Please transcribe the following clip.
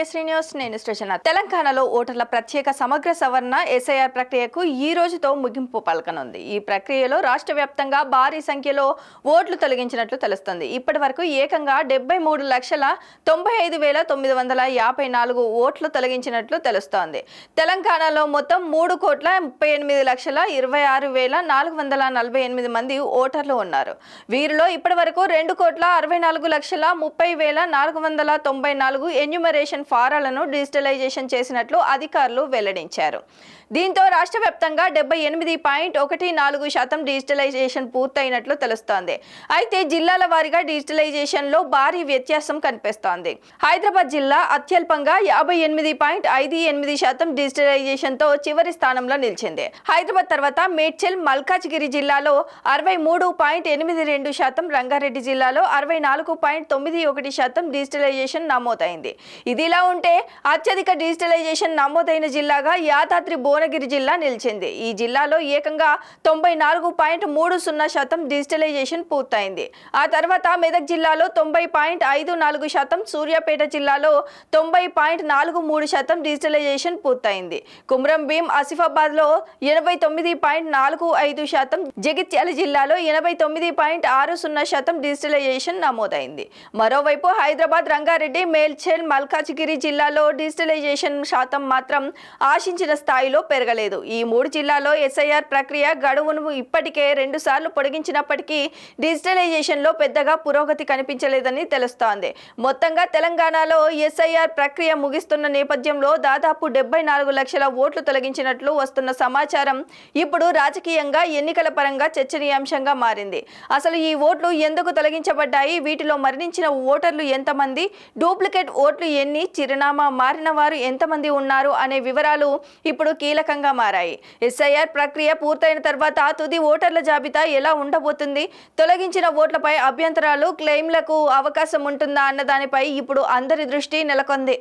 టీఎస్రీ news నేను station. తెలంగాణలో ఓటర్ల ప్రత్యేక సమగ్ర సవరణ ఎస్ఐఆర్ ప్రక్రియకు ఈ రోజుతో ముగింపు పలకనుంది. ఈ ప్రక్రియలో రాష్ట్ర వ్యాప్తంగా భారీ సంఖ్యలో ఓట్లు తొలగించినట్లు తెలుస్తుంది. ఇప్పటి వరకు ఏకంగా 73,95,954 ఓట్లు తొలగించినట్లు తెలుస్తోంది. తెలంగాణలో మొత్తం 3,38,26,448 మంది ఓటర్లు ఉన్నారు. వీరిలో ఇప్పటి వరకు 2,64,30,494 ఎన్యూమరేషన్ ఫారాలను డిజిటలైజేషన్ చేసినట్లు అధికారులు వెల్లడించారు. దీంతో రాష్ట్ర వ్యాప్తంగా 78.14% డిజిటలైజేషన్ పూర్తయినట్లు తెలుస్తోంది. అయితే జిల్లాల వారీగా డిజిటలైజేషన్లో భారీ వ్యత్యాసం కనిపిస్తోంది. హైదరాబాద్ జిల్లా అత్యల్పంగా 58.58% డిజిటలైజేషన్తో చివరి స్థానంలో నిలిచింది. హైదరాబాద్ తర్వాత మేడ్చల్, మల్కాజ్గిరి జిల్లాలో 63.82%, రంగారెడ్డి జిల్లాలో 64.91% డిజిటలైజేషన్ నమోదైంది. ఇదిలా ఉంటే అత్యధిక డిజిటలైజేషన్ నమోదైన జిల్లాగా యాదాద్రి భువనగిరి జిల్లా నిలిచింది. ఈ జిల్లాలో ఏకంగా 94.30% డిజిటలైజేషన్ పూర్తయింది. ఆ తర్వాత మెదక్ జిల్లాలో 90.54%, సూర్యాపేట జిల్లాలో 90.43% డిజిటలైజేషన్ పూర్తయింది. కుమ్రం భీం, ఆసిఫాబాద్లో 89.45%, జగిత్యాల జిల్లాలో 89.60% డిజిటలైజేషన్ నమోదైంది. మరోవైపు హైదరాబాద్, రంగారెడ్డి, మేడ్చల్, మల్కాజ్గిరి జిల్లాలో డిజిటలైజేషన్ శాతం మాత్రం ఆశించిన స్థాయిలో పెరగలేదు. ఈ 3 జిల్లాల్లో ఎస్ఐఆర్ ప్రక్రియ గడువును ఇప్పటికే 2 సార్లు పొడిగించినప్పటికీ డిజిటలైజేషన్లో పెద్దగా పురోగతి కనిపించలేదని తెలుస్తోంది. మొత్తంగా తెలంగాణలో ఎస్ఐఆర్ ప్రక్రియ ముగిస్తున్న నేపథ్యంలో దాదాపు 74 లక్షల ఓట్లు తొలగించినట్లు వస్తున్న సమాచారం ఇప్పుడు రాజకీయంగా, ఎన్నికల పరంగా చర్చనీయాంశంగా మారింది. అసలు ఈ ఓట్లు ఎందుకు తొలగించబడ్డాయి, వీటిలో మరణించిన ఓటర్లు ఎంతమంది, డూప్లికేట్ ఓట్లు ఎన్ని, చిరునామా మారిన వారు ఎంతమంది ఉన్నారు అనే వివరాలు ఇప్పుడు కీలకంగా మారాయి. ఎస్ఐఆర్ ప్రక్రియ పూర్తయిన తర్వాత తుది ఓటర్ల జాబితా ఎలా ఉండబోతుంది, తొలగించిన ఓట్లపై అభ్యంతరాలు, క్లెయిమ్లకు అవకాశం ఉంటుందా అన్న దానిపై ఇప్పుడు అందరి దృష్టి నెలకొంది.